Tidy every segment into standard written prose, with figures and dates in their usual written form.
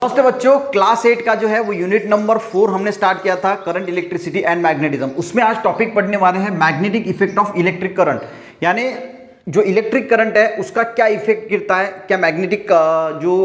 नमस्ते बच्चों, क्लास 8 का जो है वो यूनिट नंबर 4 हमने स्टार्ट किया था, करंट, इलेक्ट्रिसिटी एंड मैग्नेटिज्म। उसमें आज टॉपिक पढ़ने वाले हैं magnetic effect of electric current, यानी जो इलेक्ट्रिक करंट है उसका क्या इफेक्ट गिरता है, क्या मैग्नेटिक जो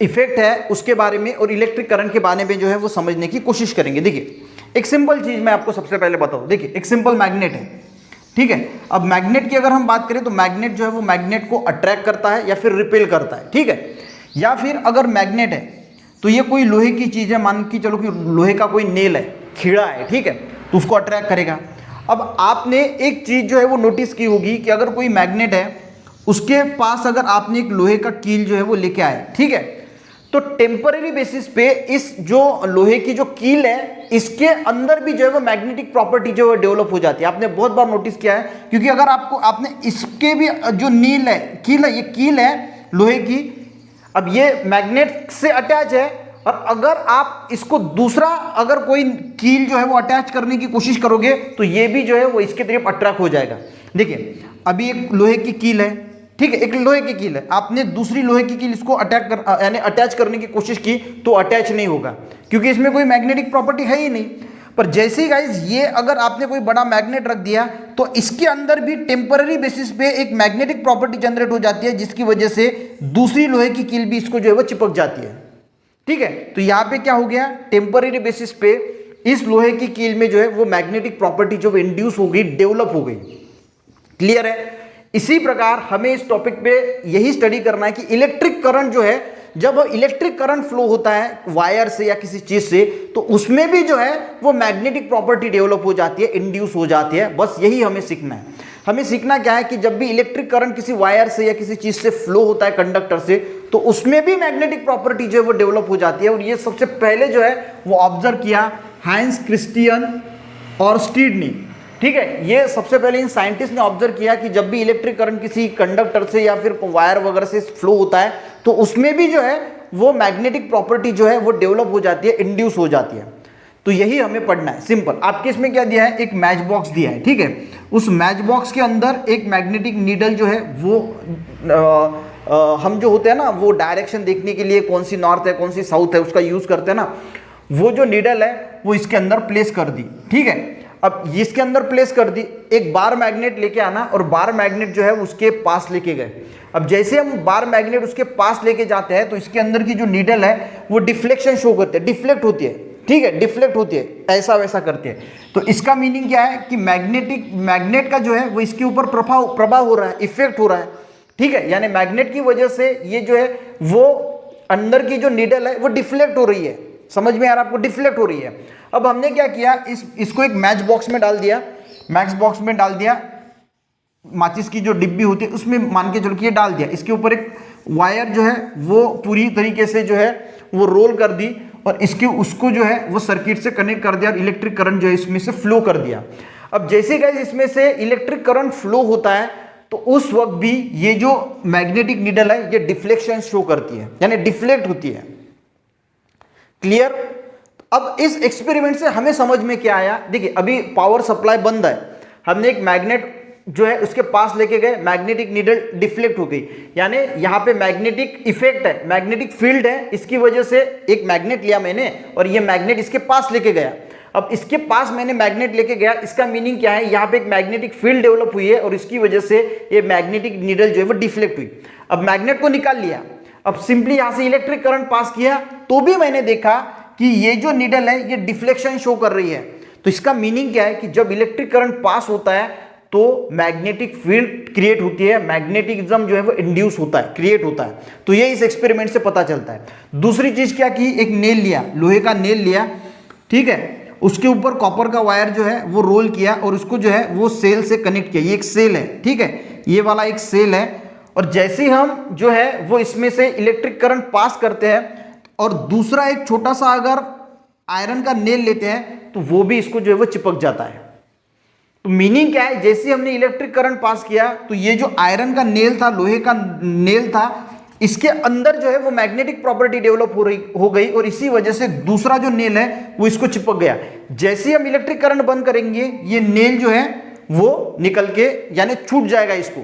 इफेक्ट है उसके बारे में और इलेक्ट्रिक करंट के बारे में जो है वो समझने की कोशिश करेंगे। देखिए, एक सिंपल चीज मैं आपको सबसे पहले बताऊं। देखिए, एक सिंपल मैग्नेट है, ठीक है। अब मैग्नेट की अगर हम बात करें तो मैग्नेट जो है वो मैग्नेट को अट्रैक्ट करता है या फिर रिपेल करता है, ठीक है। या फिर अगर मैग्नेट है तो ये कोई लोहे की चीज है, मान के चलो कि लोहे का कोई नेल है, खीड़ा है, ठीक है, तो उसको अट्रैक्ट करेगा। अब आपने एक चीज जो है वो नोटिस की होगी कि अगर कोई मैग्नेट है उसके पास अगर आपने एक लोहे का कील जो है वो लेके आए, ठीक है, तो टेम्पररी बेसिस पे इस जो लोहे की जो कील है इसके अंदर भी जो है वो मैग्नेटिक प्रॉपर्टी जो है डेवलप हो जाती है। आपने बहुत बार नोटिस किया है, क्योंकि अगर आपने इसके भी जो नील है, कील है, ये कील है लोहे की, अब ये मैग्नेट से अटैच है, और अगर आप इसको दूसरा अगर कोई कील जो है वो अटैच करने की कोशिश करोगे तो ये भी जो है वो इसके तरफ अट्रैक्ट हो जाएगा। देखिए, अभी एक लोहे की कील है, ठीक है, एक लोहे की कील है, आपने दूसरी लोहे की कील इसको यानी अटैच करने की कोशिश की तो अटैच नहीं होगा, क्योंकि इसमें कोई मैग्नेटिक प्रॉपर्टी है ही नहीं। पर जैसे ही गाइस ये अगर आपने कोई बड़ा मैग्नेट रख दिया तो इसके अंदर भी टेम्पररी बेसिस पे एक मैग्नेटिक प्रॉपर्टी जनरेट हो जाती है, जिसकी वजह से दूसरी लोहे की कील भी इसको जो है वो चिपक जाती है, ठीक है। तो यहाँ पे क्या हो गया, टेम्पररी बेसिस पे इस लोहे की कील में जो है वो मैग्नेटिक प्रॉपर्टी जो इंड्यूस हो गई, डेवलप हो गई। क्लियर है। इसी प्रकार हमें इस टॉपिक पे यही स्टडी करना है कि इलेक्ट्रिक करंट जो है, जब इलेक्ट्रिक करंट फ्लो होता है वायर से या किसी चीज से, तो उसमें भी जो है वो मैग्नेटिक प्रॉपर्टी डेवलप हो जाती है, इंड्यूस हो जाती है। बस यही हमें सीखना है। हमें सीखना क्या है कि जब भी इलेक्ट्रिक करंट किसी वायर से या किसी चीज से फ्लो होता है, कंडक्टर से, तो उसमें भी मैग्नेटिक प्रॉपर्टी जो है वो डेवलप हो जाती है। और ये सबसे पहले जो है वो ऑब्जर्व किया हैंस क्रिस्टियन ऑरस्टीड ने, ठीक है। ये सबसे पहले इन साइंटिस्ट ने ऑब्जर्व किया कि जब भी इलेक्ट्रिक करंट किसी कंडक्टर से या फिर वायर वगैरह से फ्लो होता है तो उसमें भी जो है वो मैग्नेटिक प्रॉपर्टी जो है वो डेवलप हो जाती है, इंड्यूस हो जाती है। तो यही हमें पढ़ना है, सिंपल। आपके इसमें क्या दिया है, एक मैच बॉक्स दिया है, ठीक है। उस मैच बॉक्स के अंदर एक मैग्नेटिक नीडल जो है वो हम जो होते हैं ना, वो डायरेक्शन देखने के लिए कौन सी नॉर्थ है कौन सी साउथ है उसका यूज करते हैं ना, वो जो नीडल है वो इसके अंदर प्लेस कर दी, ठीक है। अब इसके अंदर प्लेस कर दी, एक बार मैग्नेट लेके आना और बार मैग्नेट जो है उसके पास लेके गए। अब जैसे हम बार मैग्नेट उसके पास लेके जाते हैं तो इसके अंदर की जो नीडल है वो डिफ्लेक्शन शो करती है, डिफ्लेक्ट होती है, ठीक है, डिफ्लेक्ट होती है, ऐसा वैसा करती है। तो इसका मीनिंग क्या है कि मैग्नेट का जो है वो इसके ऊपर प्रभाव हो रहा है, इफेक्ट हो रहा है, ठीक है। यानी मैग्नेट की वजह से ये जो है वो अंदर की जो नीडल है वो डिफ्लेक्ट हो रही है। समझ में आ रहा है आपको, डिफ्लेक्ट हो रही है। अब हमने क्या किया, इसको एक मैच बॉक्स में डाल दिया, मैच बॉक्स में डाल दिया, माचिस की जो डिब्बी होती है उसमें मान के चलो कि ये डाल दिया। इसके ऊपर एक वायर जो है वो पूरी तरीके से जो है वो रोल कर दी और उसको जो है वो सर्किट से कनेक्ट कर दिया और इलेक्ट्रिक करंट जो है इसमें से फ्लो कर दिया। अब जैसे गाइस इसमें से इलेक्ट्रिक करंट फ्लो होता है तो उस वक्त भी ये जो मैग्नेटिक नीडल है ये डिफ्लेक्शन शो करती है, यानी डिफ्लेक्ट होती है। क्लियर। अब इस एक्सपेरिमेंट से हमें समझ में क्या आया, देखिए अभी पावर सप्लाई बंद है, हमने एक मैग्नेट जो है उसके पास लेके गए, मैग्नेटिक नीडल डिफ्लेक्ट हो गई, यानी यहाँ पे मैग्नेटिक इफेक्ट है, मैग्नेटिक फील्ड है, इसकी वजह से एक मैग्नेट लिया मैंने और ये मैग्नेट इसके पास लेके गया। अब इसके पास मैंने मैग्नेट लेके गया, इसका मीनिंग क्या है, यहाँ पे एक मैग्नेटिक फील्ड डेवलप हुई है और इसकी वजह से ये मैग्नेटिक नीडल जो है वो डिफ्लेक्ट हुई। अब मैग्नेट को निकाल लिया, अब सिंपली यहाँ से इलेक्ट्रिक करंट पास किया तो भी मैंने देखा कि ये जो नीडल है ये डिफ्लेक्शन शो कर रही है। तो इसका मीनिंग क्या है कि जब इलेक्ट्रिक करंट पास होता है तो मैग्नेटिक फील्ड क्रिएट होती है, मैग्नेटिज्म जो है वो इंड्यूस होता है, क्रिएट होता है। तो ये इस एक्सपेरिमेंट से पता चलता है। दूसरी चीज क्या की, एक नेल लिया, लोहे का नेल लिया, ठीक है, उसके ऊपर कॉपर का वायर जो है वो रोल किया और उसको जो है वो सेल से कनेक्ट किया। ये एक सेल है, ठीक है, ये वाला एक सेल है, और जैसे हम जो है वो इसमें से इलेक्ट्रिक करंट पास करते हैं और दूसरा एक छोटा सा अगर आयरन का नेल लेते हैं तो वो भी इसको जो है वो चिपक जाता है। तो मीनिंग क्या है, जैसे हमने इलेक्ट्रिक करंट पास किया तो ये जो आयरन का नेल था, लोहे का नेल था, इसके अंदर जो है वो मैग्नेटिक प्रॉपर्टी डेवलप हो गई और इसी वजह से दूसरा जो नेल है वो इसको चिपक गया। जैसे ही हम इलेक्ट्रिक करंट बंद करेंगे ये नेल जो है वो निकल के यानी छूट जाएगा इसको,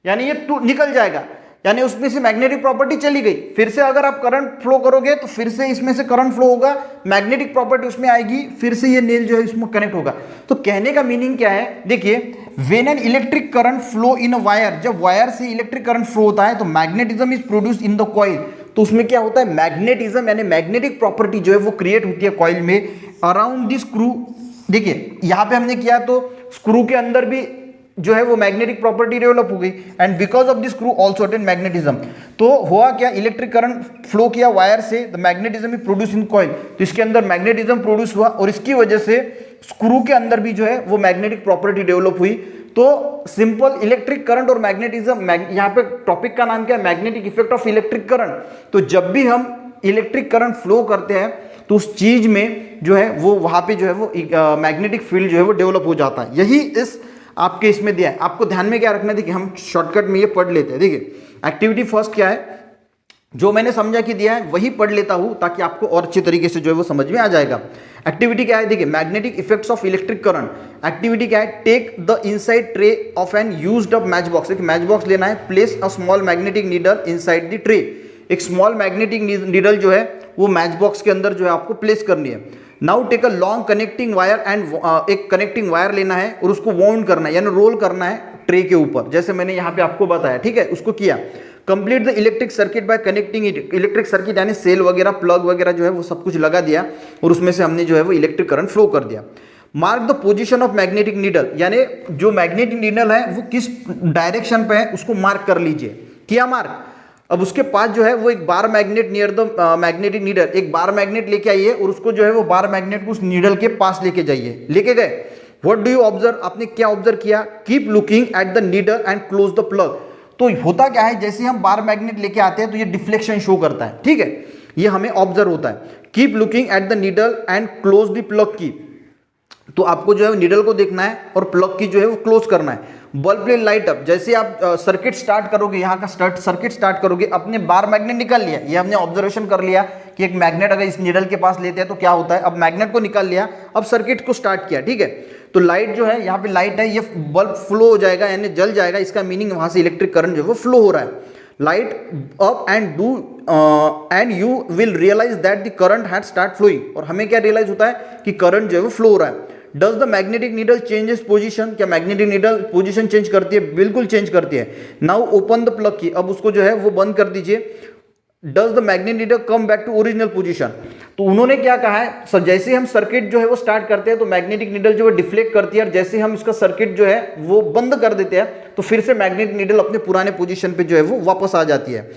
यानी ये निकल जाएगा। यानी उसमें से मैग्नेटिक प्रॉपर्टी चली गई, फिर से अगर आप करंट फ्लो करोगे तो फिर से इसमें से करंट फ्लो होगा, मैग्नेटिक प्रॉपर्टी उसमें आएगी, फिर से ये नेल जो है इसमें कनेक्ट होगा। तो कहने का मीनिंग क्या है, देखिए when an electric current flow in a wire, जब वायर से इलेक्ट्रिक करंट फ्लो होता है तो magnetism is produce in the coil, तो उसमें क्या होता है, मैग्नेटिज्म यानी मैग्नेटिक प्रॉपर्टी जो है वो क्रिएट होती है कॉइल में अराउंड द स्क्रू। देखिए यहां पे हमने किया तो स्क्रू के अंदर भी जो है वो मैग्नेटिक प्रॉपर्टी डेवलप हो गई, and because of this screw also attain magnetism. तो हुआ क्या, इलेक्ट्रिक करंट फ्लो किया वायर से, the magnetism is produce in coil, तो इसके अंदर मैग्नेटिज्म प्रोड्यूस हुआ और इसकी वजह से स्क्रू के अंदर भी जो है वो मैग्नेटिक प्रॉपर्टी डेवलप हुई। तो सिंपल इलेक्ट्रिक करंट और मैग्नेटिज्म, यहाँ पे टॉपिक का नाम क्या है, magnetic effect of electric current. तो जब भी हम इलेक्ट्रिक करंट फ्लो करते हैं तो उस चीज में जो है वो वहां पे जो है वो मैग्नेटिक फील्ड जो है वो डेवलप हो जाता है। यही इस आपके इसमें दिया है, आपको ध्यान में क्या रखना है, देखिए हम शॉर्टकट में ये पढ़ लेते हैं। देखिए एक्टिविटी फर्स्ट क्या है, जो मैंने समझा कि दिया है वही पढ़ लेता हूं ताकि आपको और अच्छे तरीके से जो है वो समझ में आ जाएगा। एक्टिविटी क्या है, देखिए magnetic effects of electric current. Activity क्या है, take the inside tray of an used up match box. एक मैच बॉक्स लेना है, place a small magnetic needle inside the tray. एक स्मॉल मैग्नेटिक नीडल जो है वो मैच बॉक्स के अंदर जो है आपको प्लेस करनी है। Now take a long connecting wire and एक कनेक्टिंग वायर लेना है और उसको वाउंड करना है यानी रोल करना है ट्रे के ऊपर, जैसे मैंने यहाँ पे आपको बताया, ठीक है, उसको किया। Complete the electric circuit by connecting it. Electric circuit यानी सेल वगैरह प्लग वगैरह जो है वो सब कुछ लगा दिया और उसमें से हमने जो है वो इलेक्ट्रिक करंट फ्लो कर दिया। Mark the position of magnetic needle, यानी जो मैग्नेटिक नीडल है वो किस डायरेक्शन पे है उसको मार्क कर लीजिए। किया मार्क। अब उसके पास जो है वो एक bar magnet near the magnetic needle, एक बार मैग्नेट लेके आइए और उसको जो है वो बार मैग्नेट को उस नीडल के पास लेके जाइए। लेके गए, व्हाट डू यू ऑब्जर्व, आपने क्या ऑब्जर्व किया, keep looking at the needle and close the plug. तो होता क्या है, जैसे हम बार मैग्नेट लेके आते हैं तो ये डिफ्लेक्शन शो करता है, ठीक है, ये हमें ऑब्जर्व होता है। Keep looking at the needle and close the plug की, तो आपको जो है नीडल को देखना है और प्लग की जो है वो क्लोज करना है। बल्ब विल लाइट अप, जैसे आप सर्किट स्टार्ट करोगे, यहाँ का सर्किट स्टार्ट करोगे, अपने बार मैग्नेट निकाल लिया, ये हमने ऑब्जर्वेशन कर लिया कि एक मैग्नेट अगर इस नीडल के पास लेते हैं तो क्या होता है। अब मैग्नेट को निकाल लिया, अब सर्किट को स्टार्ट किया, ठीक है, तो लाइट जो है यहाँ पे लाइट है, ये बल्ब फ्लो हो जाएगा यानी जल जाएगा, इसका मीनिंग वहां से इलेक्ट्रिक करंट जो है वो फ्लो हो रहा है। Light up and you will realise that the current had start flowing, और हमें क्या रियलाइज होता है कि करंट जो है वो फ्लो हो रहा है। Does the magnetic needle changes position, क्या मैग्नेटिक नीडल पोजीशन चेंज करती है, बिल्कुल चेंज करती है। नाउ ओपन द प्लग की, अब उसको जो है वो बंद कर दीजिए। Does the magnetic needle come back to original position, तो उन्होंने क्या कहा है, सर जैसे हम सर्किट जो है वो स्टार्ट करते हैं तो मैग्नेटिक नीडल जो है डिफ्लेक्ट करती है, और जैसे हम इसका सर्किट जो है वो बंद कर देते हैं तो फिर से मैग्नेटिक नीडल अपने पुराने पोजीशन पे जो है वो वापस आ जाती है।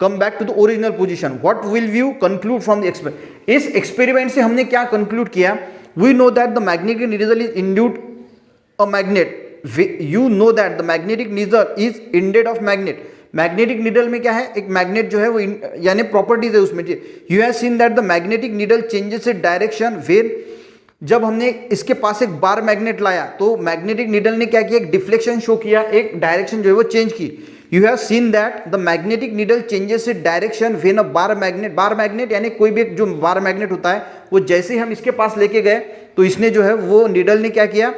Come back to the original position. What will you conclude from the experiment, इस एक्सपेरिमेंट से हमने क्या कंक्लूड किया, we know that the magnetic needle is induced a magnet, you know that the magnetic needle is instead of magnet। Magnetic needle में क्या है, एक magnet जो है वो यानी प्रॉपर्टीज है उसमें। You have seen that the magnetic needle changes it direction when, जब हमने इसके पास एक बार मैग्नेट लाया तो मैग्नेटिक नीडल ने क्या किया, एक डिफ्लेक्शन शो किया, एक डायरेक्शन जो है वो चेंज की। You have seen that the magnetic needle changes it direction when a bar magnet यानी कोई भी जो बार मैग्नेट होता है वो जैसे हम इसके पास लेके गए तो इसने जो है वो नीडल ने क्या किया,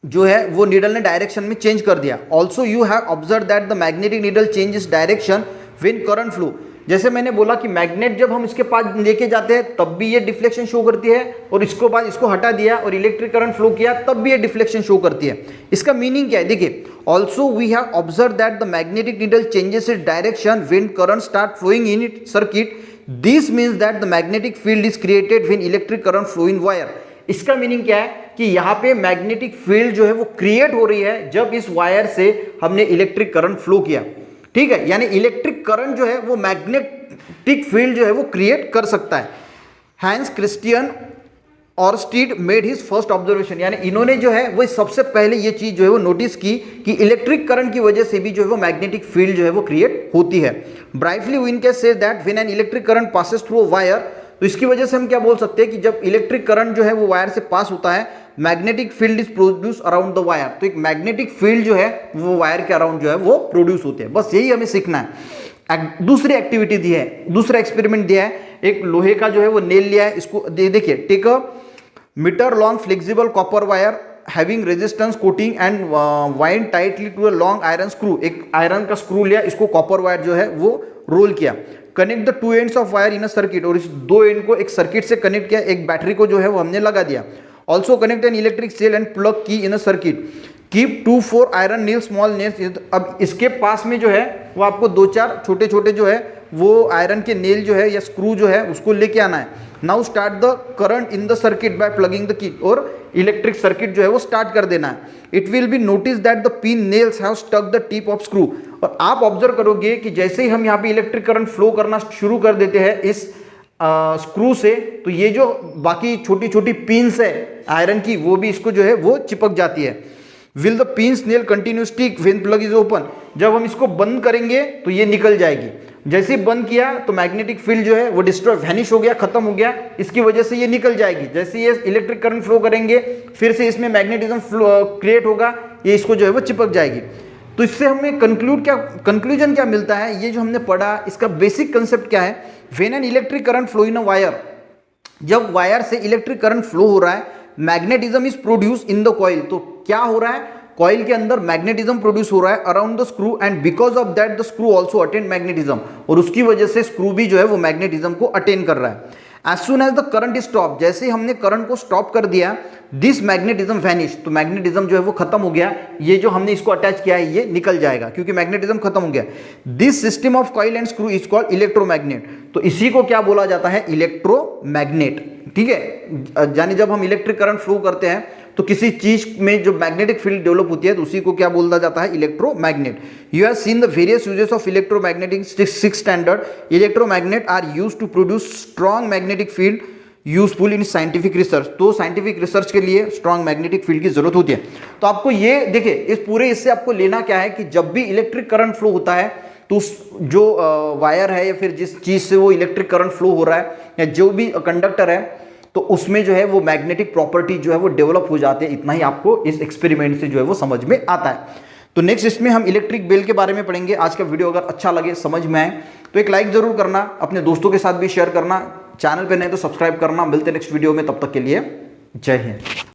जो है वो नीडल ने डायरेक्शन में चेंज कर दिया। Also you have observe that the magnetic needle changes direction when current flow, जैसे मैंने बोला कि मैग्नेट जब हम इसके पास लेके जाते हैं तब भी ये डिफ्लेक्शन शो करती है, और इसको बाद इसको हटा दिया और इलेक्ट्रिक करंट फ्लो किया तब भी ये डिफ्लेक्शन शो करती है। इसका मीनिंग क्या है, देखिए also we have observe that the magnetic needle changes it direction when current start flowing in it circuit, this means that the magnetic field is created when electric current flow in wire. इसका meaning क्या है कि यहाँ पे magnetic field जो है वो create हो रही है जब इस वायर से हमने इलेक्ट्रिक करंट फ्लो किया, ठीक है, यानी इलेक्ट्रिक करंट जो है वो मैग्नेटिक फील्ड जो है वो क्रिएट कर सकता है। Hans Christian Oersted made his first observation, यानी इन्होंने जो है वो सबसे पहले ये चीज जो है वो नोटिस की कि इलेक्ट्रिक करंट की वजह से भी जो है वो मैग्नेटिक फील्ड जो है वो क्रिएट होती है। Briefly we can say that when an electric current passes through a wire, तो इसकी वजह से हम क्या बोल सकते हैं कि जब इलेक्ट्रिक करंट जो है वो वायर से पास होता है magnetic field is produce around the wire, तो एक मैग्नेटिक फील्ड जो है वो वायर के अराउंड जो है वो प्रोड्यूस होते हैं। बस यही हमें सीखना है। दूसरी एक्टिविटी दी है, दूसरा एक्सपेरिमेंट दिया है, एक लोहे का जो है वो नेल लिया है, इसको देखिए, take a metre long flexible copper wire having resistance coating and wind tightly to a long iron screw, एक आयरन का स्क्रू लिया, इसको कॉपर वायर जो है वो रोल किया, connect the two ends of wire in a circuit, और इस दो एंड को एक सर्किट से कनेक्ट किया, एक बैटरी को जो है वो हमने लगा दिया। Also connect an electric cell and plug key in a circuit, keep 2-4 iron nail small nails. अब इसके पास में जो है वो आपको 2-4 छोटे छोटे जो है वो आयरन के नेल जो है या स्क्रू जो है उसको लेके आना है। Now start the current in the circuit by plugging the key, और इलेक्ट्रिक सर्किट जो है वो स्टार्ट कर देना है। It will be notice that the pin nails have stuck the tip of screw, और आप ऑब्जर्व करोगे कि जैसे ही हम यहाँ पे इलेक्ट्रिक करंट फ्लो करना शुरू कर देते हैं इस स्क्रू से, तो ये जो बाकी छोटी छोटी पिन्स है आयरन की वो भी इसको जो है वो चिपक जाती है। Will the pins nail continue stick when plug is open, जब हम इसको बंद करेंगे तो ये निकल जाएगी। जैसे ही बंद किया तो मैग्नेटिक फील्ड जो है वो डिस्ट्रॉय वैनिश हो गया, खत्म हो गया, इसकी वजह से ये निकल जाएगी। जैसे ये इलेक्ट्रिक करंट फ्लो करेंगे फिर से इसमें मैग्नेटिज्म क्रिएट होगा, ये इसको जो है वो चिपक जाएगी। तो इससे हमें कंक्लूजन क्या मिलता है, ये जो हमने पढ़ा इसका बेसिक कंसेप्ट क्या है। When an electric current flow in a wire, जब वायर से इलेक्ट्रिक करंट फ्लो हो रहा है, magnetism is produce in the coil, तो क्या हो रहा है, कॉइल के अंदर मैग्नेटिज्म प्रोड्यूस हो रहा है around the screw, and because of that the screw also attain magnetism, और उसकी वजह से स्क्रू भी जो है वो मैग्नेटिज्म को अटेन कर रहा है। As soon as the current is stop, जैसे हमने करंट को स्टॉप कर दिया, दिस मैग्नेटिज्म वैनिश, तो मैग्नेटिज्म जो है वो खत्म हो गया, ये जो हमने इसको अटैच किया है ये निकल जाएगा क्योंकि मैग्नेटिज्म खत्म हो गया। This system of coil and screw is called electromagnet, तो इसी को क्या बोला जाता है, इलेक्ट्रोमैग्नेट। ठीक है, यानी जब हम इलेक्ट्रिक करंट फ्लो करते हैं तो किसी चीज में जो मैग्नेटिक फील्ड डेवलप होती है तो उसी को क्या बोला जाता है, electromagnet. You have seen the various uses of electromagnetic 6 standard. Electromagnet are used to produce strong magnetic field useful in scientific research, तो साइंटिफिक रिसर्च के लिए स्ट्रॉन्ग मैग्नेटिक फील्ड की जरूरत होती है। तो आपको ये देखिए, इस पूरे इससे आपको लेना क्या है कि जब भी इलेक्ट्रिक करंट फ्लो होता है तो उस जो वायर है या फिर जिस चीज से वो इलेक्ट्रिक करंट फ्लो हो रहा है या जो भी कंडक्टर है, तो उसमें जो है वो मैग्नेटिक प्रॉपर्टी जो है वो डेवलप हो जाते हैं। इतना ही आपको इस एक्सपेरिमेंट से जो है वो समझ में आता है। तो नेक्स्ट इसमें हम इलेक्ट्रिक बेल के बारे में पढ़ेंगे। आज का वीडियो अगर अच्छा लगे, समझ में आए तो एक लाइक जरूर करना, अपने दोस्तों के साथ भी शेयर करना, चैनल पे नए तो सब्सक्राइब करना। मिलते हैं नेक्स्ट वीडियो में, तब तक के लिए जय हिंद।